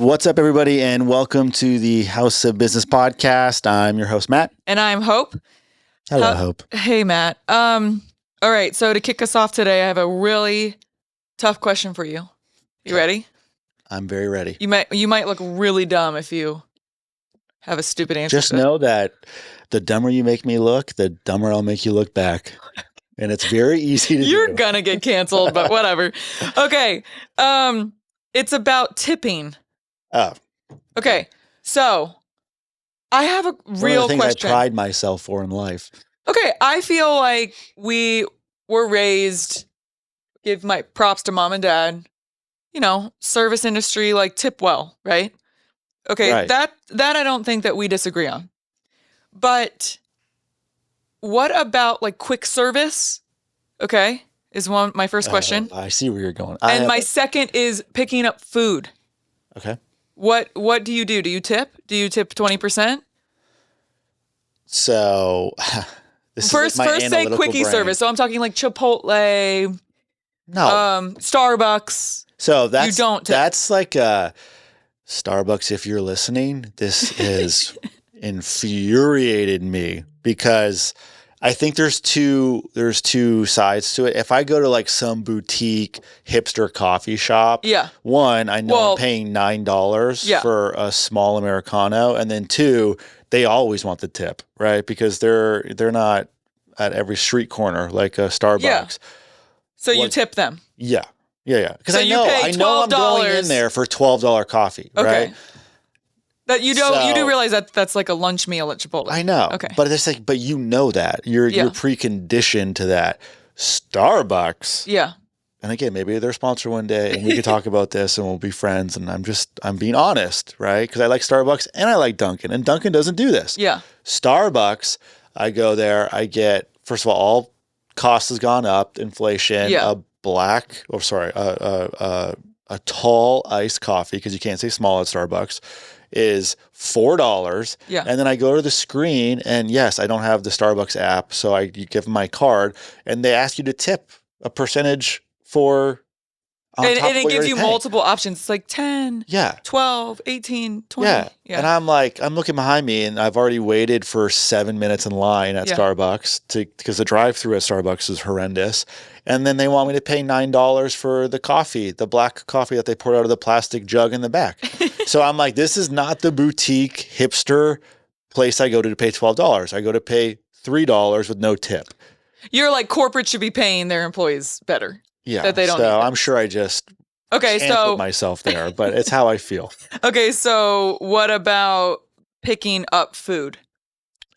What's up, everybody, and welcome to the House of Business podcast. I'm your host, Matt. And I'm Hope. Hello, Hope. Hey, Matt. All right. So to kick us off today, I have a really tough question for you. You ready? I'm very ready. You might look really dumb if you have a stupid answer. Just know that the dumber you make me look, the dumber I'll make you look back. And it's very easy to do. You're gonna get canceled, but whatever. Okay. It's about tipping. Oh. Okay. So I have a real One of the things question. I pride myself for in life. Okay. I feel like we were raised, give my props to mom and dad, service industry, like tip well, right? Okay. Right. That I don't think that we disagree on. But what about like quick service? Okay. Is my first question. I see where you're going. And my second is picking up food. Okay. What do you do? Do you tip? Do you tip 20%? So this First is like my say analytical quickie brain. service. So I'm talking like Chipotle, No. Starbucks. So that's You don't tip. That's like Starbucks. If you're listening, this has infuriated me because I think there's two sides to it. If I go to like some boutique hipster coffee shop, Yeah. one, I know I'm paying $9 for a small Americano, and then two, they always want the tip, right? Because they're not at every street corner like a Starbucks. Yeah. So you tip them. Yeah. Because So I you know pay I'm going in there for $12 coffee, Okay. right? That you do realize that that's like a lunch meal at Chipotle. I know. Okay. But it's like, but you know that. You're preconditioned to that. Starbucks. Yeah. And again, maybe they're sponsor one day and we could talk about this and we'll be friends. And I'm being honest, right? Because I like Starbucks and I like Dunkin', and Dunkin' doesn't do this. Yeah. Starbucks, I go there, I get, first of all cost has gone up, inflation, Yeah. A tall iced coffee, because you can't say small at Starbucks, is $4. Yeah. And then I go to the screen, and yes, I don't have the Starbucks app, so you give them my card, and they ask you to tip a percentage for on And top of it what gives you're you paying. multiple options. It's like 10, Yeah. 12, 18, 20. Yeah. And I'm looking behind me, and I've already waited for 7 minutes in line at Starbucks because the drive-through at Starbucks is horrendous. And then they want me to pay $9 for the coffee, the black coffee that they poured out of the plastic jug in the back. So I'm like, this is not the boutique hipster place I go to pay $12. I go to pay $3 with no tip. You're like, corporate should be paying their employees better. Yeah. That they don't So need I'm sure I just put myself there, but it's how I feel. Okay, so what about picking up food?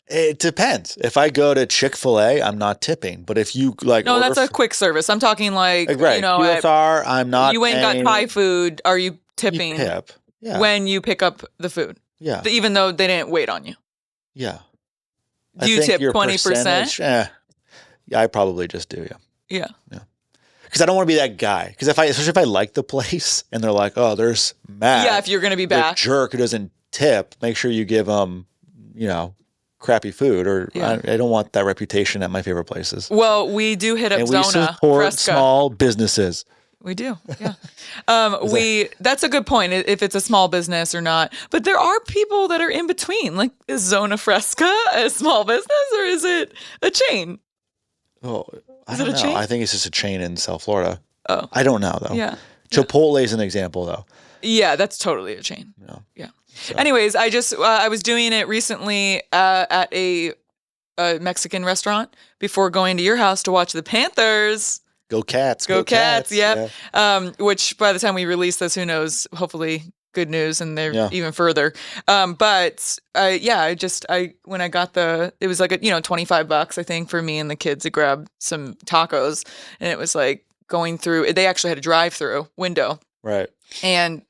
It depends. If I go to Chick-fil-A, I'm not tipping. But if you No, that's a quick service. I'm talking like right. QSR, I'm not. You went and got Thai food. Are you tipping when you pick up the food? Yeah. Even though they didn't wait on you. Yeah. Do you tip 20%? Yeah, I probably just do. Yeah. Because I don't want to be that guy. Because especially if I like the place and they're like, oh, there's Matt. Yeah, if you're going to be back. The jerk who doesn't tip, make sure you give them, crappy food, or I don't want that reputation at my favorite places. Well, we do hit up and Zona we support Fresca. Small businesses. We do, yeah. That's a good point, if it's a small business or not. But there are people that are in between. Like, is Zona Fresca a small business, or is it a chain? Oh, I Is don't it a know. chain? I think it's just a chain in South Florida. Oh. I don't know, though. Yeah. Chipotle is an example, though. Yeah, that's totally a chain. Yeah. So. Anyways, I was doing it recently at a Mexican restaurant before going to your house to watch the Panthers. Go Cats. Go Cats. Yep. Yeah. Which by the time we release this, who knows? Hopefully good news, and they're even further. When I got it was like $25, I think, for me and the kids to grab some tacos, and it was like going through. They actually had a drive-through window, right? And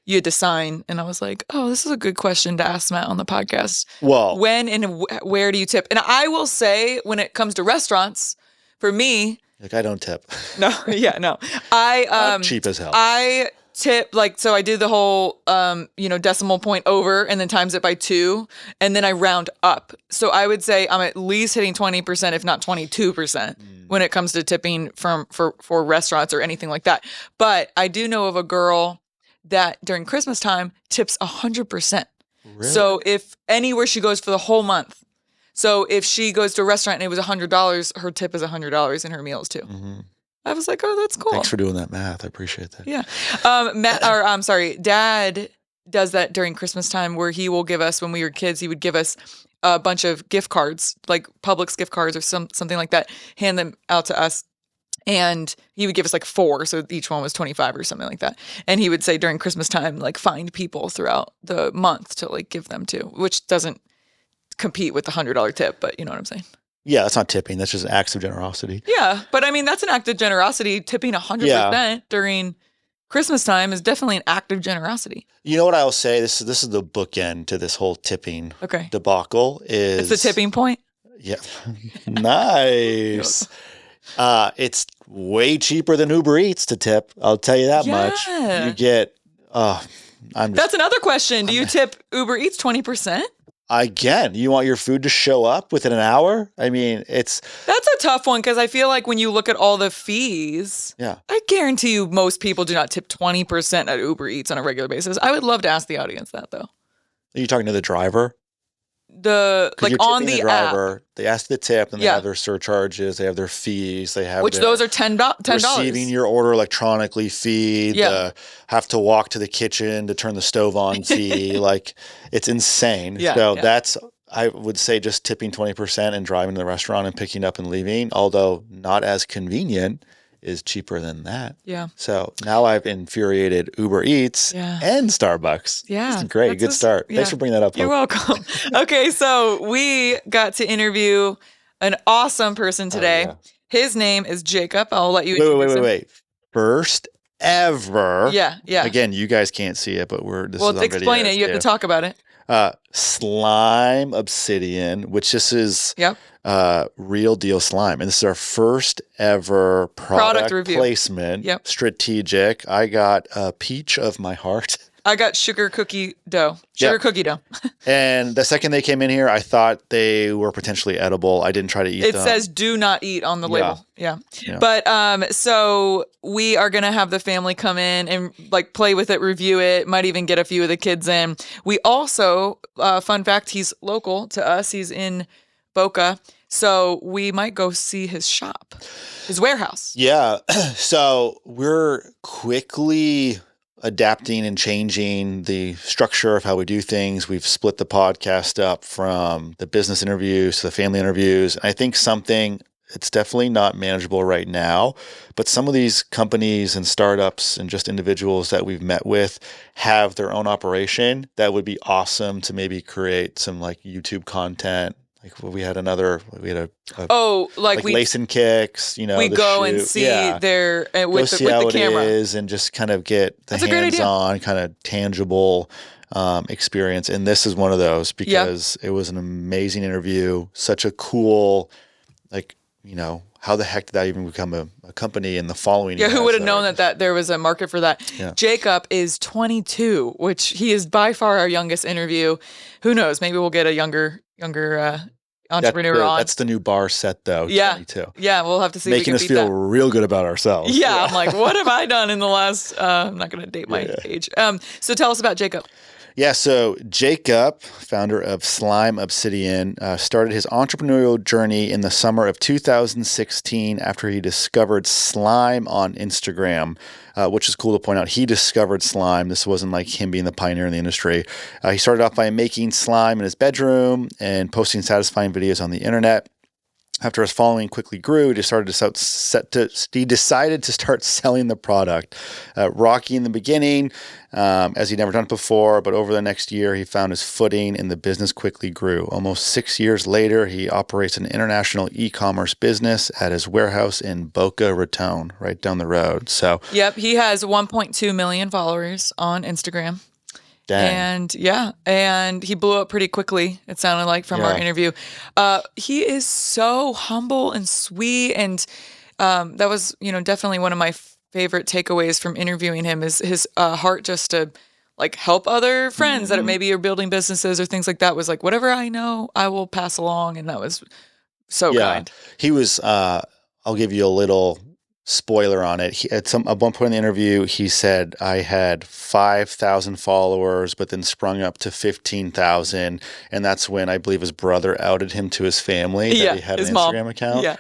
you had to sign, and I was like, oh, this is a good question to ask Matt on the podcast. Well, when and where do you tip? And I will say, when it comes to restaurants, for me, like, I don't tip. No. I'm cheap as hell. I tip, so I do the whole decimal point over and then times it by 2, and then I round up. So I would say I'm at least hitting 20%, if not 22%, when it comes to tipping for restaurants or anything like that. But I do know of a girl that during Christmas time tips 100%. Really? So if anywhere she goes for the whole month, so if she goes to a restaurant and it was $100, her tip is $100 in her meals too. Mm-hmm. I was like, oh, that's cool. Thanks for doing that math. I appreciate that. Yeah. Dad does that during Christmas time where he will give us, when we were kids, he would give us a bunch of gift cards, like Publix gift cards or something like that, hand them out to us. And he would give us like 4, so each one was 25 or something like that. And he would say during Christmas time, like find people throughout the month to like give them to, which doesn't compete with the $100 tip, but you know what I'm saying? Yeah, that's not tipping. That's just acts of generosity. Yeah, but I mean, that's an act of generosity. Tipping 100% during Christmas time is definitely an act of generosity. You know what I'll say? This is the bookend to this whole tipping debacle. It's the tipping point? Yeah. Nice. It's way cheaper than Uber Eats to tip. I'll tell you that much. You get, that's another question. Do you tip Uber Eats 20%? Again, you want your food to show up within an hour? I mean, that's a tough one because I feel like when you look at all the fees, I guarantee you most people do not tip 20% at Uber Eats on a regular basis. I would love to ask the audience that though. Are you talking to the driver? Like on the driver, app. They ask the tip, and they have their surcharges, they have their fees, they have those are $10. Receiving your order electronically fee, have to walk to the kitchen to turn the stove on fee, like it's insane. That's, I would say, just tipping 20% and driving to the restaurant and picking up and leaving, although not as convenient, is cheaper than that. Yeah. So now I've infuriated Uber Eats and Starbucks. Yeah. This is great. Good start. Thanks for bringing that up. You're welcome. Okay. So we got to interview an awesome person today. His name is Jacob. I'll let you introduce him. Wait. First ever. Yeah. Again, you guys can't see it, but this is on video. Well, explain it. You have to talk about it. Slime Obsidian, which this is real deal slime. And this is our first ever product review placement. Strategic. I got a peach of my heart. I got sugar cookie dough. Cookie dough. And the second they came in here, I thought they were potentially edible. I didn't try to eat them. It says do not eat on the label. Yeah. But so we are going to have the family come in and like play with it, review it, might even get a few of the kids in. We also, fun fact, he's local to us. He's in Boca. So we might go see his shop, his warehouse. Yeah. So we're quickly adapting and changing the structure of how we do things. We've split the podcast up from the business interviews to the family interviews. I think it's definitely not manageable right now, but some of these companies and startups and just individuals that we've met with have their own operation that would be awesome to maybe create some like YouTube content. Like we had Lace and Kicks, we go and see their with the camera and just kind of get the hands-on kind of tangible experience. And this is one of those because it was an amazing interview, such a cool, how the heck did that even become a company in the following year? Who would have known that there was a market for that? Yeah. Jacob is 22, which he is by far our youngest interview. Who knows? Maybe we'll get a younger entrepreneur on. That's the new bar set, though. 22. Yeah, we'll have to see. Making us feel real good about ourselves. Yeah, I'm like, what have I done in the last? I'm not going to date my age. So tell us about Jacob. Yeah, so Jacob, founder of Slime Obsidian, started his entrepreneurial journey in the summer of 2016 after he discovered slime on Instagram, which is cool to point out. He discovered slime. This wasn't like him being the pioneer in the industry. He started off by making slime in his bedroom and posting satisfying videos on the internet. After his following quickly grew, he decided to start selling the product. Rocky in the beginning, as he'd never done it before, but over the next year, he found his footing and the business quickly grew. Almost 6 years later, he operates an international e-commerce business at his warehouse in Boca Raton, right down the road. So, yep, he has 1.2 million followers on Instagram. Dang. And he blew up pretty quickly, it sounded like, from our interview. He is so humble and sweet, and that was, definitely one of my favorite takeaways from interviewing him is his heart just to like help other friends that maybe are building businesses or things like that. Was like, whatever I know, I will pass along, and that was so kind. He was, I'll give you a little spoiler on it. At one point in the interview, he said I had 5,000 followers, but then sprung up to 15,000, and that's when I believe his brother outed him to his family that he had an Instagram account. Yeah.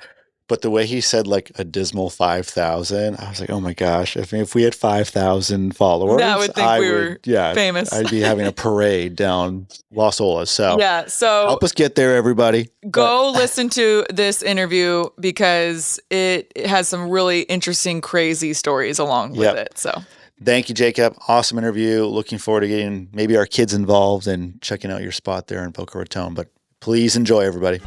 But the way he said like a dismal 5,000, I was like, oh my gosh, if we had 5,000 followers, I would think we were famous. I'd be having a parade down Las Olas. So so help us get there, everybody. Go listen to this interview because it has some really interesting, crazy stories along with it. So thank you, Jacob. Awesome interview. Looking forward to getting maybe our kids involved and checking out your spot there in Boca Raton. But please enjoy, everybody.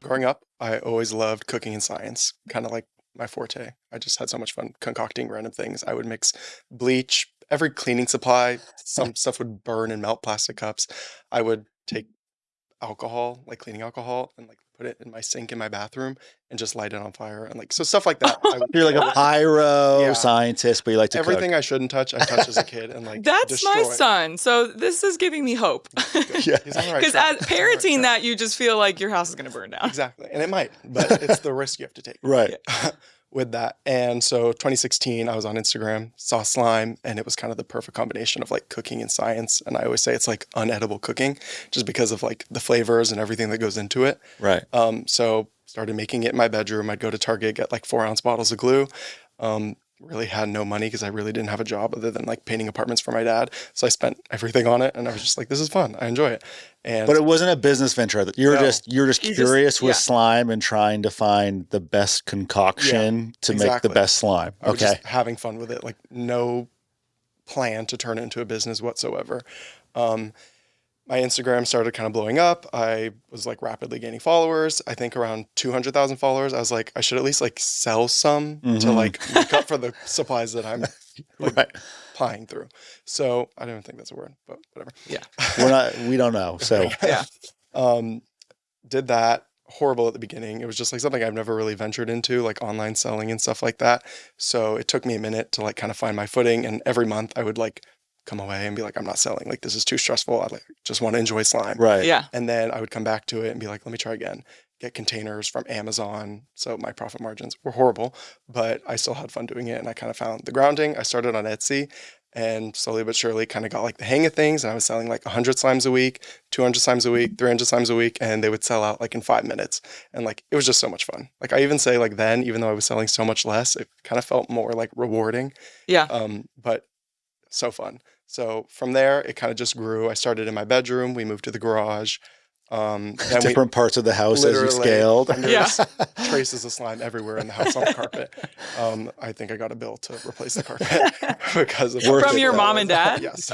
Growing up, I always loved cooking and science, kind of like my forte. I just had so much fun concocting random things. I would mix bleach, every cleaning supply, some stuff would burn and melt plastic cups. I would take alcohol, like cleaning alcohol, and like put it in my sink in my bathroom and just light it on fire and like so stuff like that. You're like a pyro scientist, but you like to everything cook. I shouldn't touch, I touched as a kid and like that's my son. So this is giving me hope. Because as parenting that, you just feel like your house is going to burn down. Exactly, and it might, but it's the risk you have to take. Right. With that. And so 2016, I was on Instagram, saw slime, and it was kind of the perfect combination of like cooking and science. And I always say it's like unedible cooking just because of like the flavors and everything that goes into it. Right. So started making it in my bedroom. I'd go to Target, get like 4-ounce bottles of glue. Really had no money because I really didn't have a job other than like painting apartments for my dad. So I spent everything on it and I was just like, this is fun. I enjoy it. But it wasn't a business venture. You're just curious with slime and trying to find the best concoction to make the best slime. I was just having fun with it. Like no plan to turn it into a business whatsoever. My Instagram started kind of blowing up. I was like rapidly gaining followers. I think around 200,000 followers. I was like, I should at least like sell some to like make up for the supplies that I'm like plying through. So I don't think that's a word, but whatever. Yeah. We don't know. So did that. Horrible at the beginning. It was just like something I've never really ventured into, like online selling and stuff like that. So it took me a minute to like kind of find my footing. And every month I would like come away and be like, I'm not selling. Like, this is too stressful. I like just want to enjoy slime. Right. Yeah. And then I would come back to it and be like, let me try again. Get containers from Amazon. So my profit margins were horrible, but I still had fun doing it. And I kind of found the grounding. I started on Etsy and slowly but surely kind of got like the hang of things. And I was selling like 100 slimes a week, 200 slimes a week, 300 slimes a week. And they would sell out like in 5 minutes. And like, it was just so much fun. Like I even say like then, even though I was selling so much less, it kind of felt more like rewarding. Yeah. But so fun. So from there, it kind of just grew. I started in my bedroom. We moved to the garage. Then different parts of the house as you scaled. Traces of slime everywhere in the house on the carpet. I think I got a bill to replace the carpet because of from your mom and dad. Yes,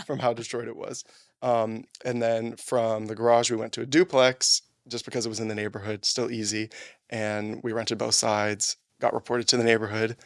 from how destroyed it was. And then from the garage, we went to a duplex just because it was in the neighborhood, still easy. And we rented both sides. Got reported to the neighborhood.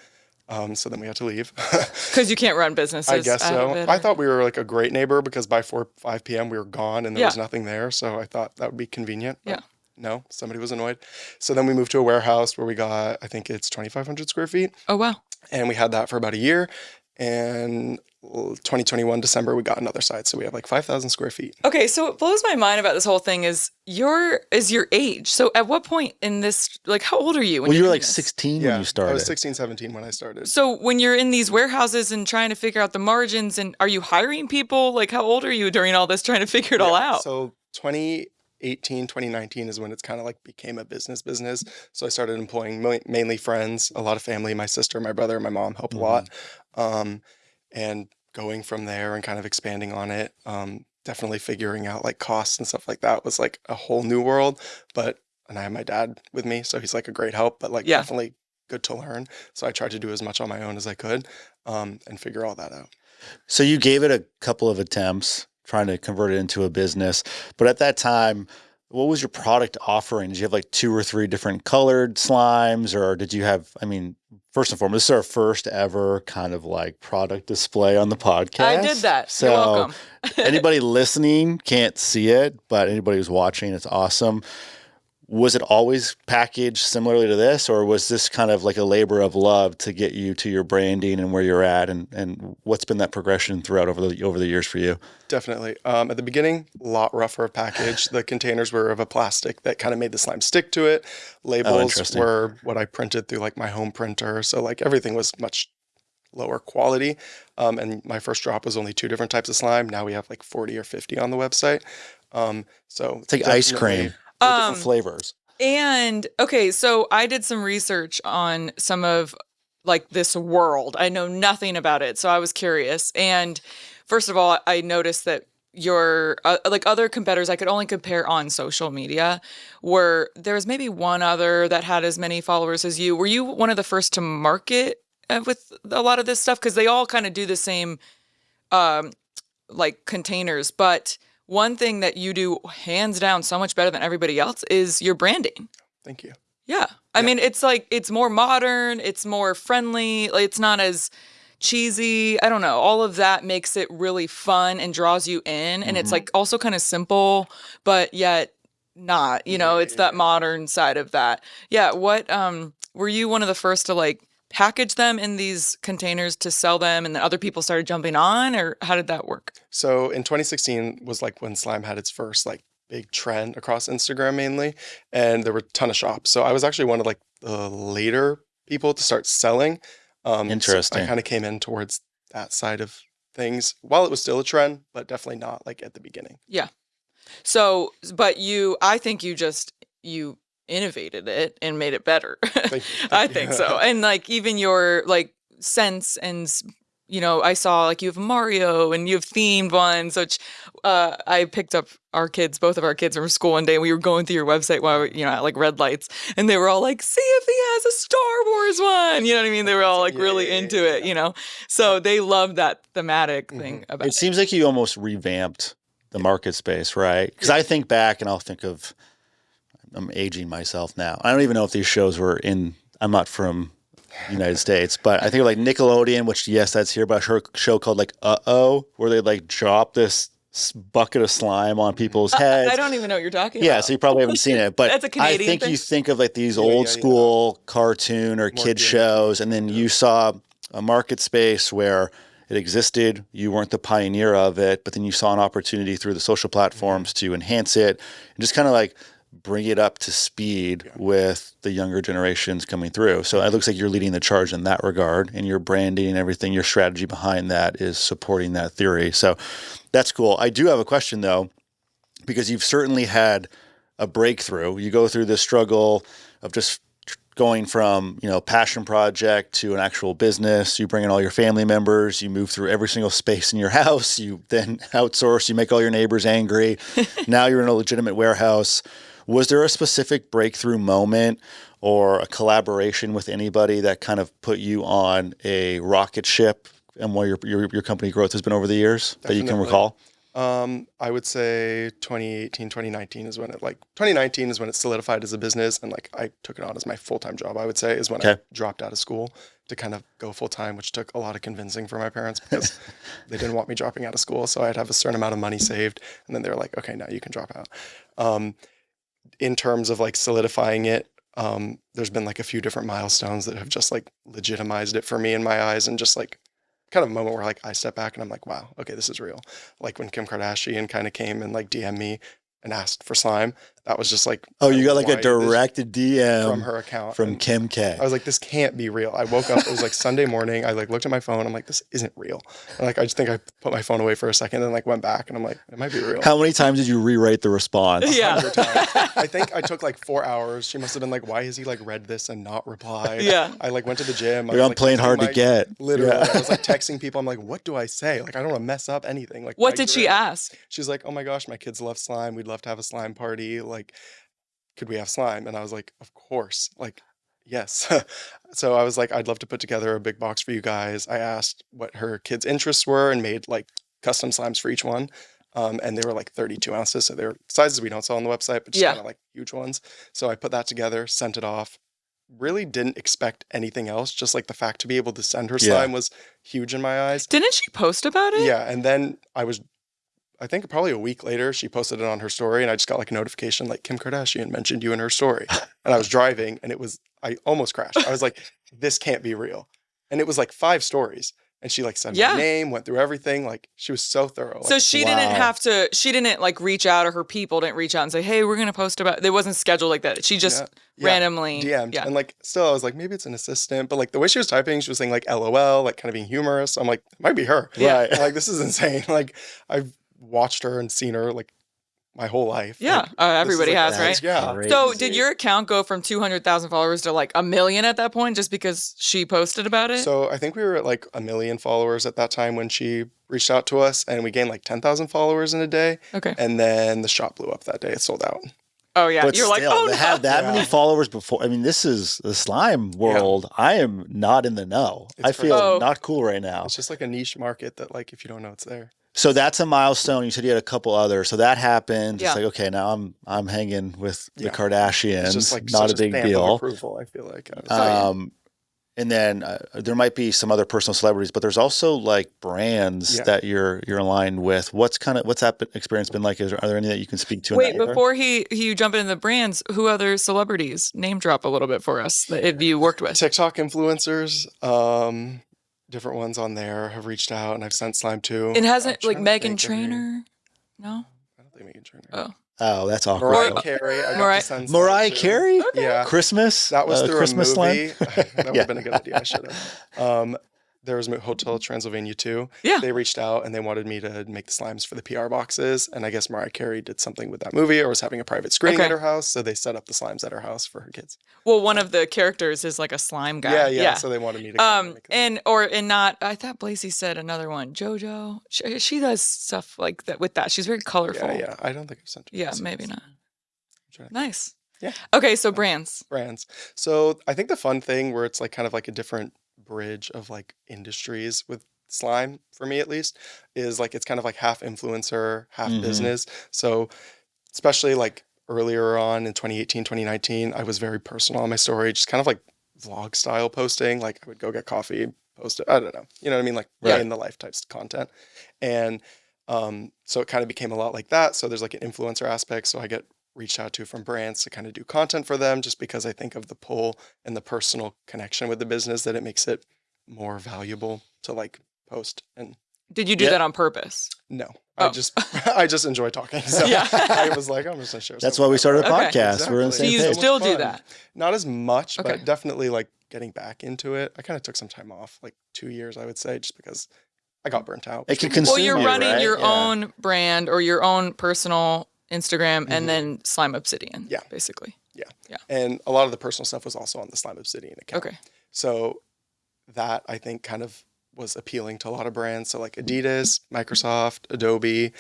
So then we had to leave. Because you can't run businesses. I guess so. I thought we were like a great neighbor because by 5 p.m. we were gone and there was nothing there. So I thought that would be convenient. Yeah. No, somebody was annoyed. So then we moved to a warehouse where we got, I think it's 2,500 square feet. Oh, wow. And we had that for about a year. And 2021 December, we got another site. So we have like 5,000 square feet. Okay. So what blows my mind about this whole thing is your age. So at what point in this, like, how old are you? Well, you were like 16 when you started. I was 16, 17 when I started. So when you're in these warehouses and trying to figure out the margins, and are you hiring people? Like, how old are you during all this trying to figure it all out? So 2018, 2019 is when it's kind of like became a business. So I started employing mainly friends, a lot of family, my sister, my brother, my mom help a lot. And going from there and kind of expanding on it, definitely figuring out like costs and stuff like that was like a whole new world. And I have my dad with me, so he's like a great help, but like definitely good to learn. So I tried to do as much on my own as I could, and figure all that out. So you gave it a couple of attempts trying to convert it into a business, but at that time, what was your product offering? Did you have like 2 or 3 different colored slimes, or did you have, I mean, first and foremost, this is our first ever kind of like product display on the podcast. I did that. So you're welcome. Anybody listening can't see it, but anybody who's watching, it's awesome. Was it always packaged similarly to this, or was this kind of like a labor of love to get you to your branding and where you're at, and what's been that progression throughout over the years for you? Definitely. At the beginning, a lot rougher package. The containers were of a plastic that kind of made the slime stick to it. Labels interesting. were what I printed through like my home printer. So like everything was much lower quality. And my first drop was only 2 different types of slime. Now we have like 40 or 50 on the website. So It's like ice definitely- cream. They're different flavors. And okay, so I did some research on some of like this world. I know nothing about it, so I was curious. And first of all, I noticed that your like other competitors I could only compare on social media, were there was maybe one other that had as many followers as you. Were you one of the first to market with a lot of this stuff? Because they all kind of do the same like containers, but one thing that you do hands down so much better than everybody else is your branding. Thank you. Yeah. I mean, it's like, it's more modern, it's more friendly, like, it's not as cheesy. I don't know. All of that makes it really fun and draws you in. And it's like also kind of simple, but yet not, it's that modern side of that. Yeah. What, were you one of the first to like package them in these containers to sell them and then other people started jumping on, or how did that work? So in 2016 was like when slime had its first like big trend across Instagram mainly, and there were a ton of shops. So I was actually one of like the later people to start selling. Interesting. So I kind of came in towards that side of things while it was still a trend, but definitely not like at the beginning. Yeah. So, but I think you innovated it and made it better. Thank you. I think so. And like even your like scents and I saw like you have Mario and you have themed ones, which I picked up both of our kids from school one day, and we were going through your website while at like red lights, and they were all like, see if he has a Star Wars one. You know what I mean? They were all like really into it, So they love that thematic thing about It seems like you almost revamped the market space, right? Because I think back and I'll think of, I'm aging myself now. I don't even know if these shows were I'm not from the United States, but I think like Nickelodeon, which yes, that's here, but I heard a show called like Uh-Oh, where they like drop this bucket of slime on people's heads. I don't even know what you're talking Yeah, about. so you probably haven't seen it, but That's a Canadian I think thing? you think of like these old school cartoon or kid shows, and then you saw a market space where it existed. You weren't the pioneer of it, but then you saw an opportunity through the social platforms to enhance it and just kind of like bring it up to speed with the younger generations coming through. So it looks like you're leading the charge in that regard, and your branding and everything, your strategy behind that is supporting that theory. So that's cool. I do have a question though, because you've certainly had a breakthrough. You go through this struggle of just going from, passion project to an actual business. You bring in all your family members, you move through every single space in your house, you then outsource, you make all your neighbors angry. Now you're in a legitimate warehouse. Was there a specific breakthrough moment or a collaboration with anybody that kind of put you on a rocket ship and what your company growth has been over the years that you can recall? I would say 2018, 2019 is when 2019 is when it solidified as a business, and like I took it on as my full-time job, I would say, is when I dropped out of school to kind of go full-time, which took a lot of convincing for my parents because they didn't want me dropping out of school. So I'd have a certain amount of money saved, and then they were like, okay, now you can drop out. In terms of like solidifying it, there's been like a few different milestones that have just like legitimized it for me in my eyes, and just like kind of a moment where like I step back and I'm like, wow, okay, this is real. Like when Kim Kardashian kind of came and like DM'd me and asked for slime, that was just like, oh, you got like a direct DM from her account from Kim K. I was like, this can't be real. I woke up, it was like Sunday morning. I like looked at my phone. I'm like, this isn't real. And like, I just think I put my phone away for a second and like went back and I'm like, it might be real. How many times did you rewrite the response? Yeah. 100 times. I think I took like 4 hours. She must have been like, why has he like read this and not replied? Yeah. I like went to the gym. I'm playing hard to get. Literally. I was like texting people. I'm like, what do I say? Like, I don't want to mess up anything. Like, what did she ask? She's like, oh my gosh, my kids love slime. We'd love to have a slime party. Like, could we have slime? And I was like, of course. Like, yes. So I was like, I'd love to put together a big box for you guys. I asked what her kids' interests were and made like custom slimes for each one. And they were like 32 ounces. So they're sizes we don't sell on the website, but just kind of like huge ones. So I put that together, sent it off. Really didn't expect anything else. Just like the fact to be able to send her slime was huge in my eyes. Didn't she post about it? Yeah. And then I I think probably a week later, she posted it on her story, and I just got like a notification like Kim Kardashian mentioned you in her story. And I was driving, and I almost crashed. I was like, this can't be real. And it was like 5 stories. And she like said my name, went through everything. Like she was so thorough. So like, she didn't have to, she didn't like reach out, or her people didn't reach out and say, hey, we're going to post about, it wasn't scheduled like that. She just randomly DM'd. And like, still, I was like, maybe it's an assistant. But like the way she was typing, she was saying like LOL, like kind of being humorous. I'm like, it might be her. Yeah. Right. Like, this is insane. Like I've watched her and seen her like my whole life. Yeah. Like, Everybody has, That's right? Yeah. crazy. So did your account go from 200,000 followers to like 1 million at that point just because she posted about it? So I think we were at like 1 million followers at that time when she reached out to us, and we gained like 10,000 followers in a day. Okay. And then the shop blew up that day. It sold out. Oh yeah. But You're like, still, oh to no. have that Yeah. many followers before. I mean, this is the slime world. I am not in the know. It's I feel crazy. not cool right now. It's just like a niche market that like if you don't know it's there. So that's a milestone. You said you had a couple others. So that happened. Yeah. It's like, okay, now I'm hanging with the Yeah. Kardashians. It's just like not such a big stamp of deal. approval, I feel like. And then there might be some other personal celebrities, but there's also like brands Yeah. that you're aligned with. What's that experience been like? Are there any that you can speak to? in Wait, that regard? before you jump into the brands, who other celebrities? Name drop a little bit for us that if you worked with. TikTok influencers, different ones on there have reached out, and I've sent slime to. And hasn't I'm like trying to Megan think of any- Trainor? No? I don't think Megan Trainor. Oh. Oh, that's awkward. Mariah Carey. I got Mariah- to send slime Mariah to. Carey? Yeah. Christmas? That was through Christmas a movie. slime? That would have been a good idea. I should have. There was Hotel Transylvania 2. Yeah. They reached out and they wanted me to make the slimes for the PR boxes. And I guess Mariah Carey did something with that movie, or was having a private screening Okay. at her house. So they set up the slimes at her house for her kids. Well, one of the characters is like a slime guy. Yeah. So they wanted me to come and make them. I thought Blasey said another one. JoJo. She does stuff like that with that. She's very colorful. Yeah. I don't think I've sent her. Yeah, maybe not. Nice. Yeah. Okay, so brands. Brands. So I think the fun thing where it's like kind of like a different bridge of like industries with slime, for me at least, is like it's kind of like half influencer, half Mhm. business. So especially like earlier on in 2018, 2019, I was very personal on my story, just kind of like vlog style posting. Like I would go get coffee, post it. I don't know. You know what I mean? Like Right. in the life types of content. And so it kind of became a lot like that. So there's like an influencer aspect. So I get reached out to from brands to kind of do content for them, just because I think of the pull and the personal connection with the business, that it makes it more valuable to like post. And Did you do Yeah. that on purpose? no, Oh. I just enjoy talking. So Yeah. I was like, I'm just gonna share. That's something why we about started a Okay. podcast. We're on the Exactly. So same you So page. much still do fun. that? Not as much, Okay. but definitely like getting back into it. I kind of took some time off, like 2 years, I would say, just because I got burnt out. It can Well, consume Well, you're you, running right? your Yeah. own brand or your own personal Instagram Mhm. and then Slime Obsidian. Yeah. Basically. And a lot of the personal stuff was also on the Slime Obsidian account. Okay. So that I think kind of was appealing to a lot of brands. So like Adidas, Microsoft, Adobe,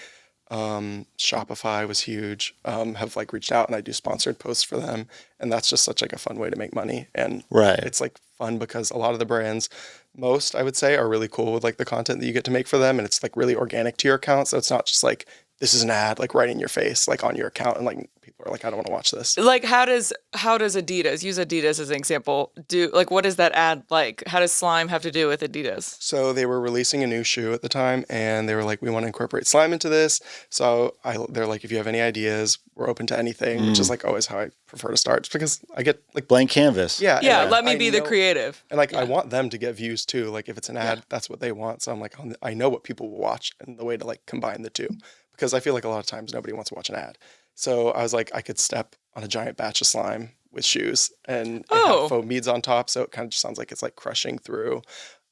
Shopify was huge. Have like reached out, and I do sponsored posts for them, and that's just such like a fun way to make money. And Right. it's like fun because a lot of the brands, most I would say, are really cool with like the content that you get to make for them, and it's like really organic to your account. So it's not just like this is an ad like right in your face, like on your account, and like people are like, I don't want to watch this. Like how does Adidas, use Adidas as an example, do like what is that ad like? How does slime have to do with Adidas? So they were releasing a new shoe at the time, and they were like, we want to incorporate slime into this. So they're like, if you have any ideas, we're open to anything, which is like always how I prefer to start, just because I get like, Blank canvas. yeah. Yeah, and let me I be the know- creative. And like, I Yeah. want them to get views too. Like if it's an ad, that's what they want. So I'm like, I know what people will watch, and the way to like combine the two, because I feel like a lot of times nobody wants to watch an ad. So I was like, I could step on a giant batch of slime with shoes and Oh. have faux beads on top. So it kind of just sounds like it's like crushing through.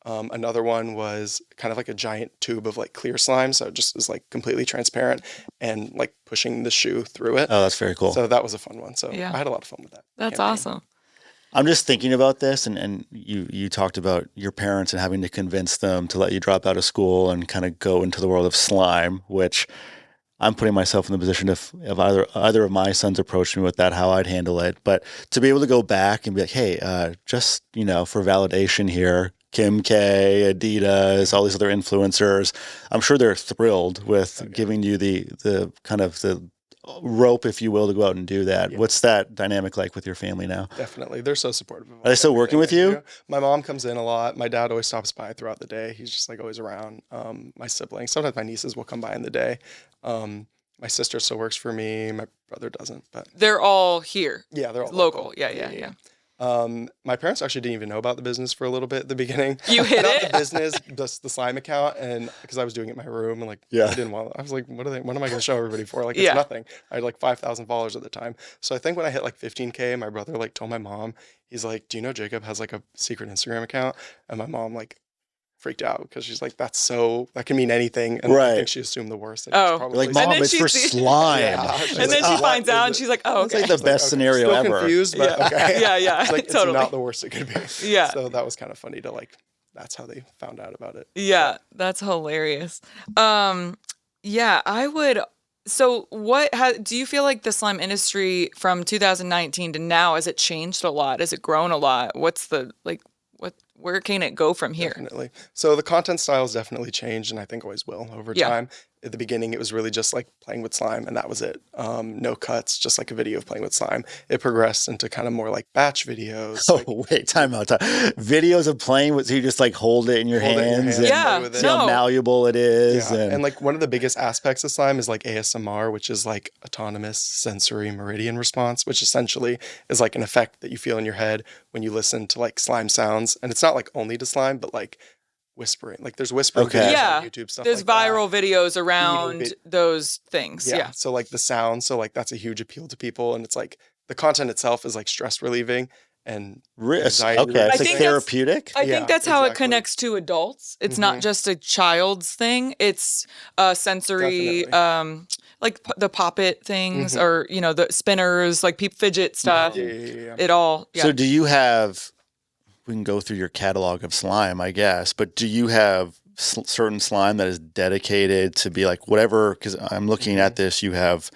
Another one was kind of like a giant tube of like clear slime. So it just is like completely transparent and like pushing the shoe through it. Oh, that's very cool. So that was a fun one. So Yeah. I had a lot of fun with that. That's campaign. awesome. I'm just thinking about this, and you talked about your parents and having to convince them to let you drop out of school and kind of go into the world of slime, which I'm putting myself in the position if either of my sons approached me with that, how I'd handle it. But to be able to go back and be like, hey, just, for validation here, Kim K, Adidas, all these other influencers, I'm sure they're thrilled with giving you the kind of the rope, if you will, to go out and do that. Yeah. What's that dynamic like with your family now? Definitely. They're so supportive. Are they still working with you? My mom comes in a lot. My dad always stops by throughout the day. He's just like always around. My siblings, sometimes my nieces will come by in the day. My sister still works for me. My brother doesn't, but They're all here. yeah, they're all Local. Yeah. My parents actually didn't even know about the business for a little bit at the beginning. You hid Not it? the business, just the slime account, and because I was doing it in my room, and like Yeah. I didn't want. I was like, what am I going to show everybody for? Like Yeah. it's nothing. I had like 5,000 followers at the time. So I think when I hit like 15K, my brother like told my mom, he's like, do you know Jacob has like a secret Instagram account? And my mom like freaked out because she's like, that can mean anything, and I Right. think she assumed the worst. That Oh. it's probably Like, And Mom, then it's she for sees- slime. Yeah. She's And then like, she "What finds is out it?" and she's like, oh, It's okay. like the She's like, best "Okay." scenario Still ever. confused, but Yeah. okay. Yeah, It's like totally. it's not the worst it could be. Yeah. So that was kind of funny to like. That's how they found out about it. Yeah, that's hilarious. Yeah, I would. So, do you feel like the slime industry from 2019 to now, has it changed a lot? Has it grown a lot? Where can it go from here? Definitely. So the content styles definitely changed, and I think always will over Yeah. time. At the beginning, it was really just like playing with slime, and that was it. No cuts, just like a video of playing with slime. It progressed into kind of more like batch videos. Oh, like, wait, time out. Videos of playing with, so you just like hold it in your hold it in your hands hand, and Yeah, play with it. see how no. malleable it is. Yeah, And, and like one of the biggest aspects of slime is like ASMR, which is like autonomous sensory meridian response, which essentially is like an effect that you feel in your head when you listen to like slime sounds. And it's not like only to slime, but like whispering. Like there's whispering Okay. videos Yeah, on YouTube, stuff There's like that. viral videos around bit- those things. Yeah. So like the sound, so like that's a huge appeal to people, and it's like the content itself is like stress relieving and anxiety okay, it's I like think therapeutic. I Yeah, think that's how it exactly. connects to adults. It's not Mhm. just a child's thing. It's sensory, Definitely. like the poppet things, Mhm. or the spinners, like fidget stuff. Yeah. It all. Yeah. So do you have, we can go through your catalog of slime, I guess, but do you have certain slime that is dedicated to be like whatever, because I'm looking at this, you have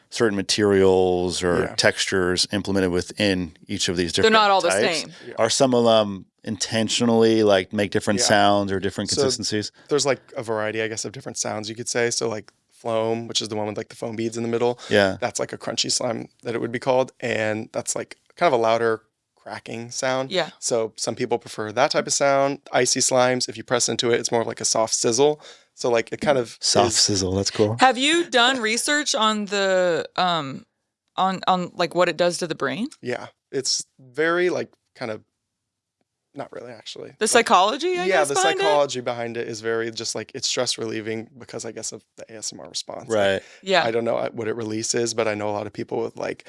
certain materials or Yeah. textures implemented within each of these They're different not all the types. same. Yeah. Are some of them intentionally like make different Yeah. sounds or different So- consistencies? There's like a variety, I guess, of different sounds you could say. So like Floam, which is the one with like the foam beads in the middle. Yeah. That's like a crunchy slime that it would be called. And that's like kind of a louder cracking sound. Yeah. So some people prefer that type of sound. Icy slimes, if you press into it, it's more of like a soft sizzle. So like it kind of Soft is- sizzle. That's cool. Have you done research on the on like what it does to the brain? Yeah. It's very like kind of not really actually. The psychology, I Yeah, guess, the behind it? psychology behind it is very just like it's stress relieving because I guess of the ASMR response. Like, Right. Yeah. I don't know what it releases, but I know a lot of people with like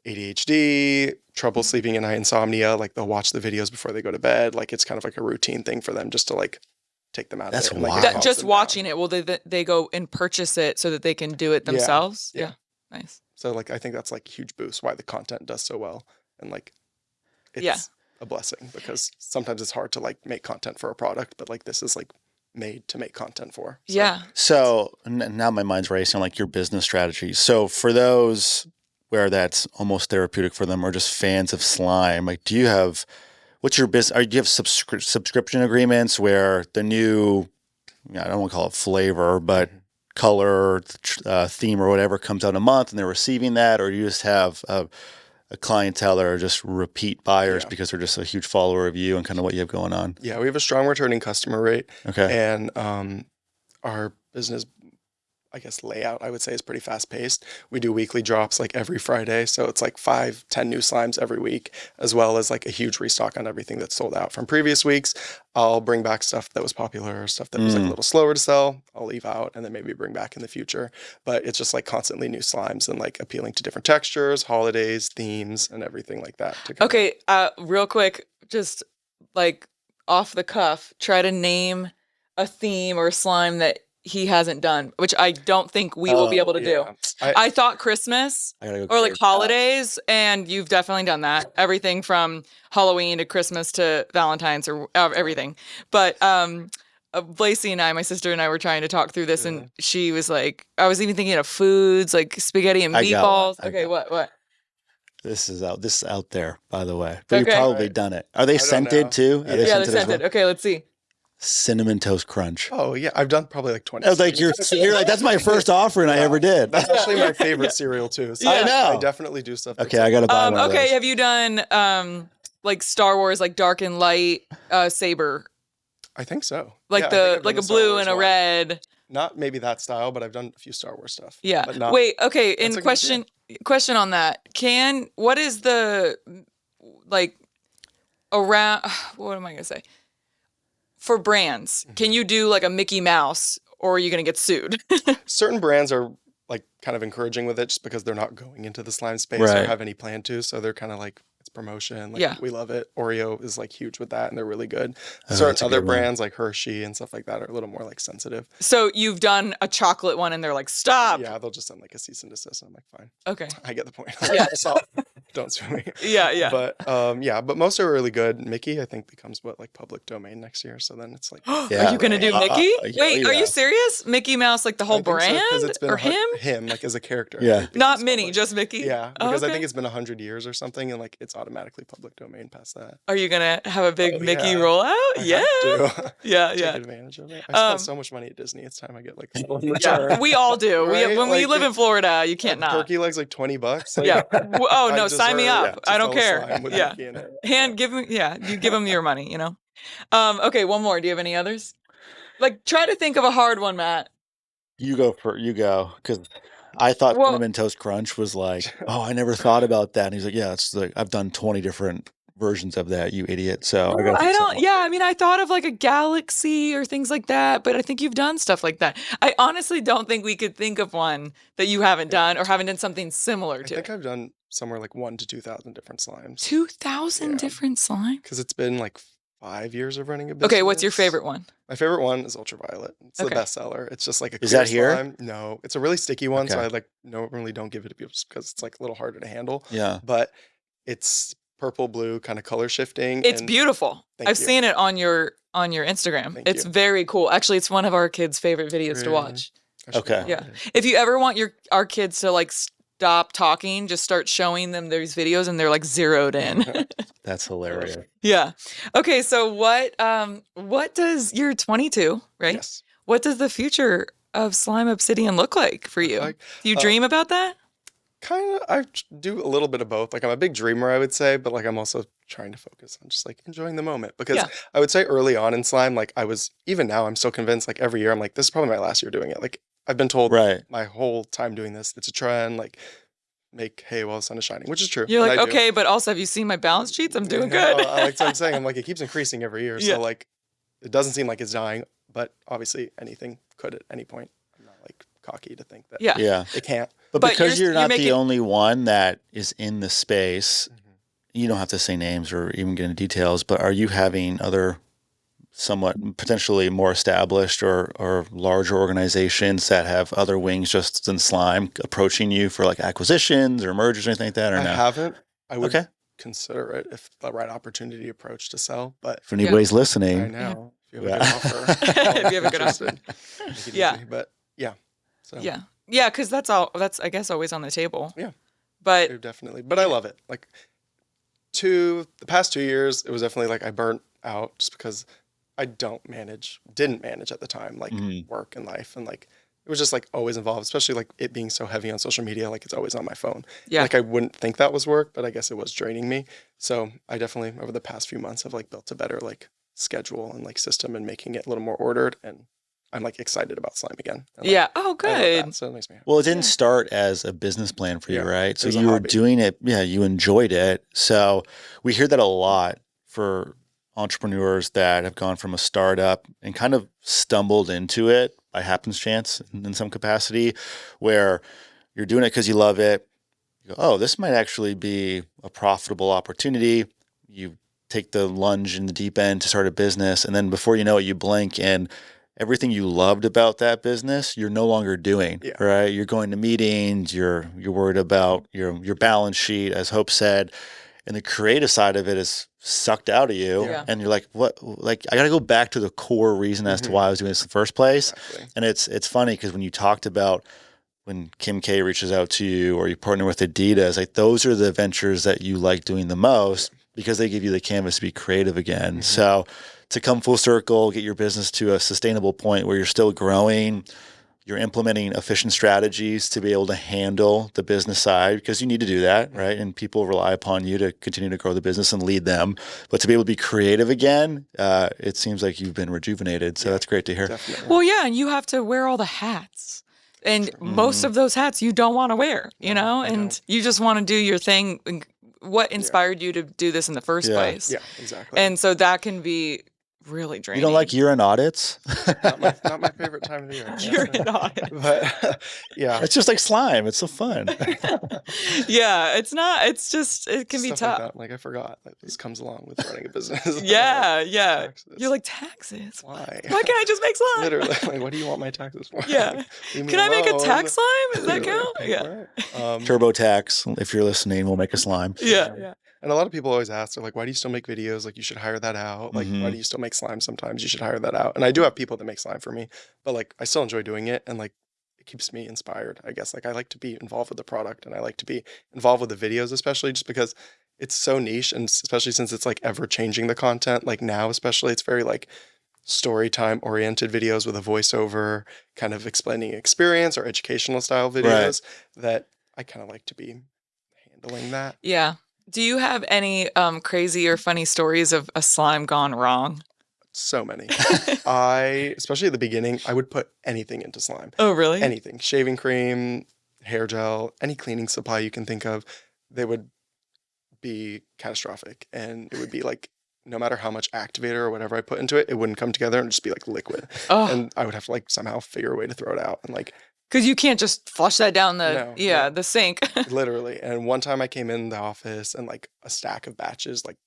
ADHD, trouble sleeping at night, insomnia, like they'll watch the videos before they go to bed. Like it's kind of like a routine thing for them just to like take them out That's of it. and, like, it wild. That, calms just them watching down. it, will they go and purchase it so that they can do it Yeah, themselves? yeah. Nice. So like I think that's like a huge boost why the content does so well. And like it's Yeah. a blessing because sometimes it's hard to like make content for a product, but like this is like made to make content for. So, Yeah. So now my mind's racing on like your business strategy. So for those where that's almost therapeutic for them or just fans of slime, like do you have, what's your business? Do you have subscription agreements where the new, I don't want to call it flavor, but color, theme or whatever comes out in a month and they're receiving that, or you just have a clientele that are just repeat buyers Yeah. because they're just a huge follower of you and kind of what you have going on? Yeah, we have a strong returning customer rate. Okay. And our business, I guess, layout, I would say, is pretty fast paced. We do weekly drops like every Friday. So it's like 5-10 new slimes every week, as well as like a huge restock on everything that's sold out from previous weeks. I'll bring back stuff that was popular, stuff that was like a little slower to sell. I'll leave out and then maybe bring back in the future. But it's just like constantly new slimes and like appealing to different textures, holidays, themes, and everything like that. to kind of- Okay. Real quick, just like off the cuff, try to name a theme or slime that he hasn't done, which I don't think we will be able to do. Yeah. I thought Christmas I gotta go or like create that. holidays, and you've definitely done that. Everything from Halloween to Christmas to Valentine's or everything. But Lacey and I, my sister and I, were trying to talk through this, and she was like, I was even thinking of foods like spaghetti and I got meatballs. it. I Okay, got what? This is out there, by the way. But Okay. you've probably Right. done it. Are they don't scented know. too? Are Yeah. they Yeah, they scented as sent well? it. Okay, let's see. Cinnamon Toast Crunch. Oh yeah, I've done probably like 20. I was like, you're like, that's my first offering I ever did. That's actually my favorite cereal too. So I know. I definitely do stuff. Okay, I gotta buy one of okay, those. have you done like Star Wars, like dark and light saber? I think so. Like Yeah, I think I've like done a the Star blue Wars and a one. red. Not maybe that style, but I've done a few Star Wars stuff. Yeah. But not, Wait, okay, That's and a good idea. question on that. What is the like around what am I gonna say? For brands, Mm-hmm. can you do like a Mickey Mouse or are you gonna get sued? certain brands are like kind of encouraging with it just because they're not going into the slime space or Right. have any plan to. So they're kind of like, it's promotion. Like, Yeah. we love it. Oreo is like huge with that and they're really good. Oh, that's Certain a other good one. brands like Hershey and stuff like that are a little more like sensitive. So you've done a chocolate one and they're like, stop. Yeah, they'll just send like a cease and desist. And I'm like, fine, Okay. I get the point. Yeah. So, don't sue me. Yeah, yeah. But but most are really good. Mickey, I think, becomes like public domain next year. So then it's like, Yeah. Are you gonna do Uh, Mickey? Wait, are yeah. you serious? Mickey Mouse, like the whole I think so, brand, 'cause it's been or him? him like as a character. I Yeah. think Not it's Minnie, public. just Mickey. Yeah, Oh, because I okay. think it's been 100 years or something, and like it's automatically public domain past that. Are you gonna have a big Oh, Mickey yeah. rollout? I Yeah. have to. Yeah, Take yeah. advantage of it. I Um, spent so much money at Disney. It's time I get like Yeah, we all do. Right? When we Like, live in Florida, you can't not. turkey legs like $20. Like, Yeah. Oh I no, sign me deserve up. to I don't fill a care. slime with Yeah. Mickey in it. Give me. Yeah, you give them your money. You know. Okay, one more. Do you have any others? Like, try to think of a hard one, Matt. You go, because I thought Well- Cinnamon Toast Crunch was like, oh, I never thought about that. And he's like, yeah, it's like I've done 20 different versions of that, you idiot. So I gotta I think don't. something. Yeah, I mean, I thought of like a galaxy or things like that, but I think you've done stuff like that. I honestly don't think we could think of one that you haven't done or haven't done something similar I to. think I've done somewhere like 1,000 to 2,000 different slimes 2,000 Yeah. different slime. because it's been like 5 years of running a business. Okay, what's your favorite one? My favorite one is Ultraviolet. It's Okay. the best seller. It's just like a Is clear that here? slime. No, it's a really sticky one, so Okay. I like normally don't give it to people just because it's like a little harder to handle. Yeah. But it's purple blue kind of color shifting. It's and beautiful. Thank I've you. seen it on your Instagram. Thank It's you. very cool. Actually, it's one of our kids' favorite videos to Really? watch. I should Okay. go Yeah. on it. If you ever want our kids to like stop talking, just start showing them these videos and they're like zeroed in. That's hilarious. Yeah. Okay, so what does you're 22, right? Yes. What does the future of Slime Obsidian look like for you? Like, Do you dream about that? kind of, I do a little bit of both. Like I'm a big dreamer, I would say, but like I'm also trying to focus on just like enjoying the moment because Yeah. I would say early on in slime, like I was, even now, I'm still convinced. Like every year, I'm like, this is probably my last year doing it. Like I've been told Right. my whole time doing this, it's a trend. Like make hay while the sun is shining, which is true. You're and like, I do. okay, but also have you seen my balance sheets? I'm doing Yeah, good. like what I'm saying, I'm like, it keeps increasing every year. Yeah. So like, it doesn't seem like it's dying, but obviously anything could at any point. I'm not like cocky to think that Yeah. Yeah. it can't. But But because you're you're not making- the only one that is in the space, Mm-hmm. you don't have to say names or even get into details, but are you having other somewhat potentially more established or larger organizations that have other wings just than slime approaching you for like acquisitions or mergers or anything like that, or I no? haven't. I would Okay. consider it if the right opportunity approach to sell, but If anybody's I listening, know if you have Yeah. a good offer. If you have a good offer. interested, make it Yeah. easy, but yeah. So Yeah. Yeah, because that's I guess always on the table. Yeah. But definitely. But I love it. Like the past 2 years, it was definitely like I burnt out just because I didn't manage at the time, like Mhm. work and life. And like, it was just like always involved, especially like it being so heavy on social media. Like it's always on my phone. yeah. Like I wouldn't think that was work, but I guess it was draining me. So I definitely over the past few months have like built a better like schedule and like system and making it a little more ordered. And I'm like excited about slime again. And, like, Yeah. Oh, I love good. that, so it makes me happy. well, it didn't start as a business plan for you, Yeah, right? So was a you were hobby. doing it, yeah, you enjoyed it. So we hear that a lot for entrepreneurs that have gone from a startup and kind of stumbled into it by happenstance in some capacity, where you're doing it because you love it. You go, oh, this might actually be a profitable opportunity. You take the lunge in the deep end to start a business, and then before you know it, you blink and everything you loved about that business, you're no longer doing, Yeah. right? You're going to meetings, you're worried about your balance sheet, as Hope said, and the creative side of it is sucked out of you. Yeah. And you're like, what? Like, I got to go back to the core reason as to Mhm. why I was doing this in the first place. Exactly. And it's funny because when you talked about when Kim K reaches out to you or you partner with Adidas, like those are the ventures that you like doing the most because they give you the canvas to be creative again. Mhm. So to come full circle, get your business to a sustainable point where you're still growing, you're implementing efficient strategies to be able to handle the business side, because you need to do that, right? And people rely upon you to continue to grow the business and lead them. But to be able to be creative again, it seems like you've been rejuvenated. So that's great to hear. Definitely. Well, yeah, and you have to wear all the hats. And most of those hats you don't want to wear, you know, and you just want to do your thing. What inspired you to do this in the first place? Yeah, exactly. And so that can be really draining. You don't like year-end audits? not my favorite time of the year. Year-end audit. But yeah. It's just like slime. It's so fun. Yeah, it's not. It's just, it can be Stuff tough. like that. Like, I forgot that this comes along with running a business. Yeah. Taxes. You're like, taxes? Why? Why can't I just make slime? Literally, like, what do you want my taxes for? Yeah. Leave me Can I make a alone. tax slime? Does that Literally, count? pay Yeah. for it. TurboTax, if you're listening, we'll make a slime. Yeah. And a lot of people always ask, they're like, why do you still make videos? Like, you should hire that out. Like, Mm-hmm. why do you still make slime sometimes? You should hire that out. And I do have people that make slime for me, but like, I still enjoy doing it. And like, it keeps me inspired, I guess. Like, I like to be involved with the product, and I like to be involved with the videos, especially just because it's so niche. And especially since it's like ever changing the content, like now, especially, it's very like story time oriented videos with a voiceover kind of explaining experience or educational style videos that I kind of like to be handling that. Yeah. Do you have any crazy or funny stories of a slime gone wrong? So many. Especially at the beginning, I would put anything into slime. Oh, really? Anything. Shaving cream, hair gel, any cleaning supply you can think of, they would be catastrophic. And it would be like, no matter how much activator or whatever I put into it, it wouldn't come together and just be like liquid. Oh, And I would have to like somehow figure a way to throw it out. And like, because you can't just flush that down the No, the sink. literally. And one time I came in the office and like a stack of batches, like,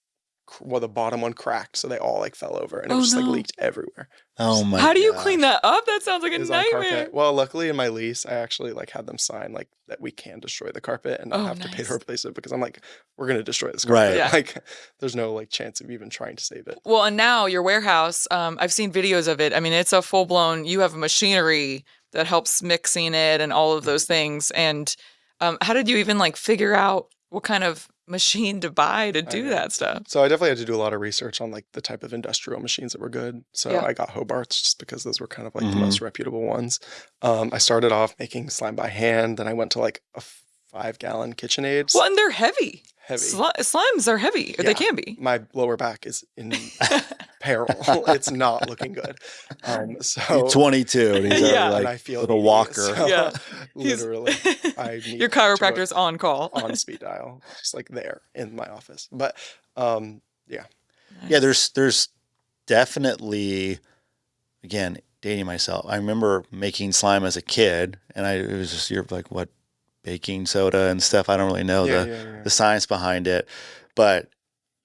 well, the bottom one cracked, so they all like fell over, and it Oh, was just like no. leaked everywhere. Oh my How do you gosh. clean that up? That sounds like It a was on nightmare. carpet. Well, luckily in my lease, I actually like had them sign like that we can destroy the carpet and not Oh, have to pay nice. to replace it, because I'm like, we're gonna destroy this carpet. Right. Yeah. Like, there's no like chance of even trying to save it. Well, and now your warehouse, I've seen videos of it. I mean, it's a full blown, you have machinery that helps mixing it and all of those things. And how did you even like figure out what kind of machine to buy to do know. that stuff? So I definitely had to do a lot of research on like the type of industrial machines that were good. So Yeah. I got Hobart's just because those were kind of like the most reputable ones. I started off making slime by hand, then I went to like a 5-gallon KitchenAid. Well, and they're heavy. Heavy. Slimes are heavy, or they Yeah. can be. My lower back is in peril. It's not looking good. So 22, and he's Yeah. already and like I feel little needy, walker. so Yeah. He's- literally, I need Your to chiropractor's on call. on speed dial, just like there in my office. But Yeah, there's definitely, again, dating myself. I remember making slime as a kid, and it was just, you're like, what, baking soda and stuff. I don't really know the science behind it, but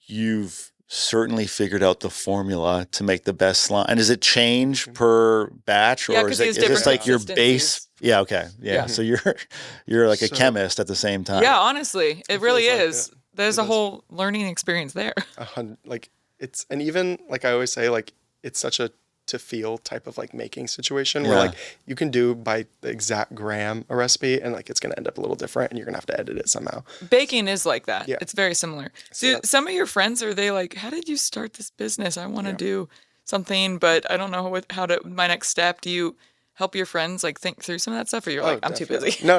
you've certainly figured out the formula to make the best slime. And does it change per batch, or Yeah, is 'cause it there's is this different like your consistencies. base? Yeah, okay, yeah. Yeah. So you're like a So- chemist at the same time. Yeah, honestly, it really feels like is. it. There's It a is. whole learning experience there. like it's, and even like I always say, like it's such a to feel type of like making situation where Yeah. like you can do by the exact gram a recipe, and like it's gonna end up a little different, and you're gonna have to edit it somehow. Baking is like that. Yeah. It's very similar. So Do that's- some of your friends, are they like, how did you start this business? I want to Yeah. do something, but I don't know how to, my next step. Do you help your friends like think through some of that stuff, or you're like, I'm too Definitely. busy? No.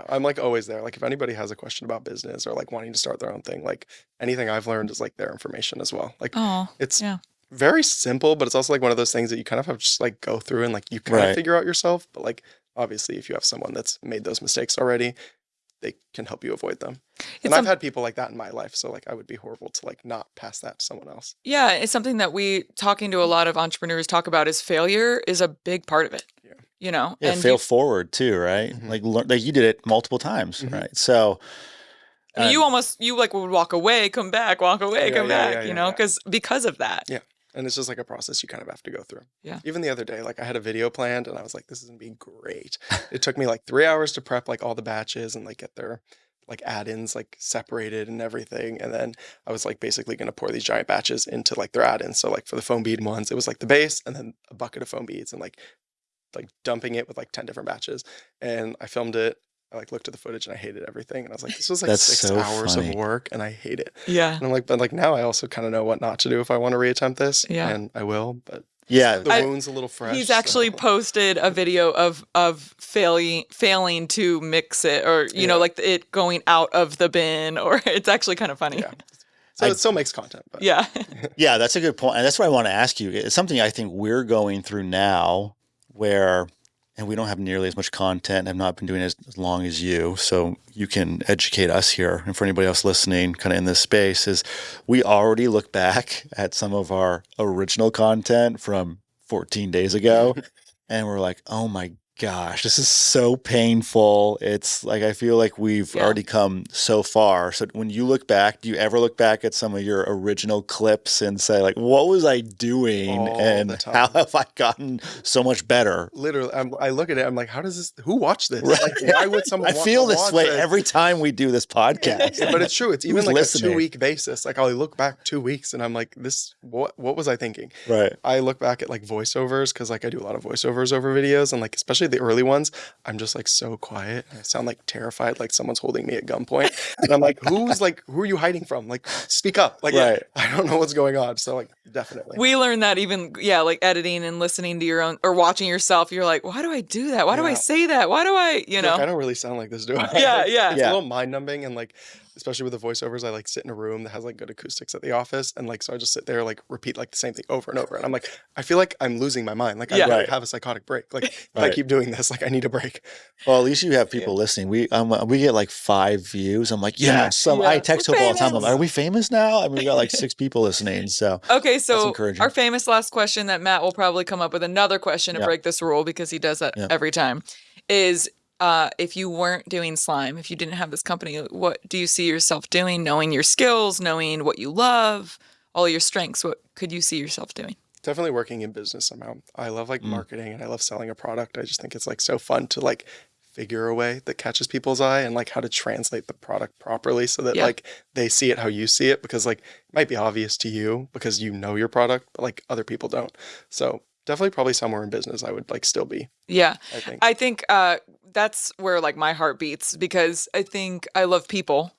I'm like always there. Like if anybody has a question about business or like wanting to start their own thing, like anything I've learned is like their information as well. Like Oh, it's yeah. very simple, but it's also like one of those things that you kind of have to just like go through and like you kind Right. of figure out yourself. But like obviously, if you have someone that's made those mistakes already, they can help you avoid them. It's And I've some- had people like that in my life, so like I would be horrible to like not pass that to someone else. Yeah, it's something that we talking to a lot of entrepreneurs talk about is failure is a big part of it. Yeah. You know, Yeah, and fail you- forward too, right? Mhm. Like you did it multiple times, Mhm. right? So I mean, you like would walk away, come back, walk away, Yeah, come yeah, back, yeah, you yeah, know, yeah. because of that. Yeah. And it's just like a process you kind of have to go through. Yeah. Even the other day, like I had a video planned and I was like, this is gonna be great. It took me like 3 hours to prep like all the batches and like get their like add-ins like separated and everything. And then I was like basically gonna pour these giant batches into like their add-ins. So like for the foam bead ones, it was like the base and then a bucket of foam beads and like dumping it with like 10 different batches. And I filmed it. I like looked at the footage and I hated everything. And I was like, this was like That's 6 so hours funny. of work and I hate it. Yeah. And I'm like, but like now I also kind of know what not to do if I want to reattempt this. Yeah. And I will, but Yeah. the wound's a little fresh. He's actually so- posted a video of failing to mix it, or you know, Yeah. like it going out of the bin, or it's actually kind of funny. Yeah. So it still makes content, but Yeah. Yeah, that's a good point. And that's what I want to ask you. It's something I think we're going through now where, and we don't have nearly as much content, have not been doing it as long as you. So you can educate us here. And for anybody else listening kind of in this space, is we already look back at some of our original content from 14 days ago. And we're like, oh my gosh, this is so painful. It's like, I feel like we've Yeah. already come so far. So when you look back, do you ever look back at some of your original clips and say like, what was I doing? All And the how time. have I gotten so much better? literally, I look at it, I'm like, how does this, who watched this? Right. Like, why would someone I want feel to this watch way this? every time we do this podcast. But it's true. It's even Who's like listening? a 2-week basis. Like I'll look back 2 weeks and I'm like, what was I thinking? Right. I look back at like voiceovers because like I do a lot of voiceovers over videos and like especially the early ones, I'm just like so quiet. I sound like terrified, like someone's holding me at gunpoint. And I'm like, who are you hiding from? Like, speak up. Like, Right. I don't know what's going on. So like, definitely. We learned that even, like editing and listening to your own or watching yourself. You're like, why do I do that? Why do I Yeah. say that? Why do I, Like, I don't really sound like this, do I? Yeah, yeah. It's Yeah. a little mind numbing and like, especially with the voiceovers, I like sit in a room that has like good acoustics at the office. And like, so I just sit there, like repeat like the same thing over and over. And I'm like, I feel like I'm losing my mind. Like I Yeah. gotta Right. have a psychotic break. Like if I Right. keep doing this, like I need a break. Well, at least you have people listening. We get like 5 views. I'm like, yeah. I Yeah. text We're people all the time. I'm famous. like, are we famous now? I mean, we got like 6 people listening. So Okay, so encouraging. our famous last question that Matt will probably come up with another question to Yeah. break this rule because he does that Yeah. every time is if you weren't doing slime, if you didn't have this company, what do you see yourself doing, knowing your skills, knowing what you love, all your strengths? What could you see yourself doing? Definitely working in business somehow. I love like marketing and I love selling a product. I just think it's like so fun to like figure a way that catches people's eye and like how to translate the product properly so that Yeah. like they see it how you see it because like it might be obvious to you because you know your product, but like other people don't. So definitely probably somewhere in business I would like still be, Yeah. I think. I think that's where like my heart beats because I think I love people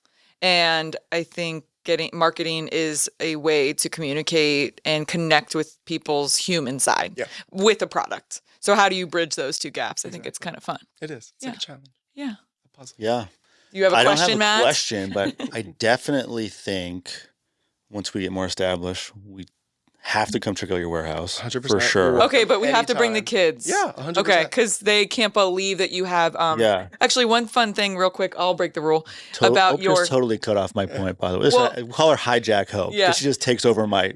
and I think marketing is a way to communicate and connect with people's human side Yeah. with a product. So how do you bridge those two gaps? I think it's kind of fun. It is. It's like Yeah. a challenge, Yeah. a puzzle. yeah. Do you have a I don't question, have a Matt? question, but I definitely think once we get more established, we have to come check out your warehouse 100%. for sure. You're Okay, but we have to bring the Anytime. kids. Yeah, 100%. Okay, because they can't believe that you have. Yeah. Actually, one fun thing, real quick. I'll break the rule To- about Hope your. just totally cut off my point, by the way. Well- We call her Hijack Hope. 'cause Yeah. She just takes over my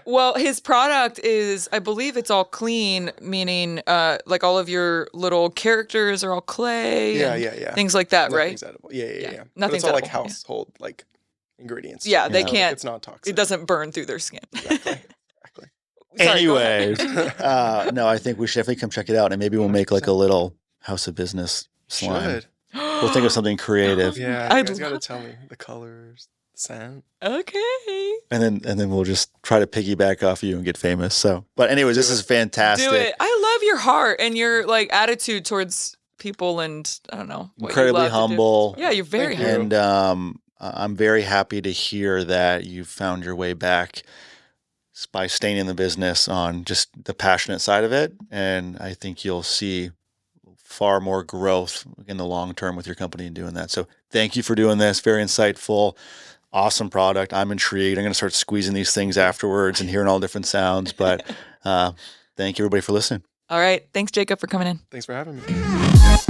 Well, his product is, I believe, it's all clean, meaning like all of your little characters are all clay. Yeah, and yeah. Things like that, right? Nothing's edible. Yeah. Yeah, But nothing's it's all like edible, yeah. household like ingredients. Yeah, they Yeah. can't. It's not toxic. It doesn't burn through their skin. Exactly. Sorry, go ahead. Anyways, no, I think we should definitely come check it out, and maybe we'll make like a little house of business slime. Should. We'll think of something creative, Yeah, I'd you guys gotta love tell me the colors, the scent. Okay. and then we'll just try to piggyback off you and get famous. So, but anyways, this is fantastic. Do it. I love your heart and your like attitude towards people, and I don't know. What you Incredibly love to do. humble. Yeah, you're very Thank you. humble. And I'm very happy to hear that you found your way back by staying in the business on just the passionate side of it. And I think you'll see far more growth in the long term with your company and doing that. So thank you for doing this. Very insightful, awesome product. I'm intrigued. I'm going to start squeezing these things afterwards and hearing all different sounds. But thank you everybody for listening. All right. Thanks, Jacob, for coming in. Thanks for having me.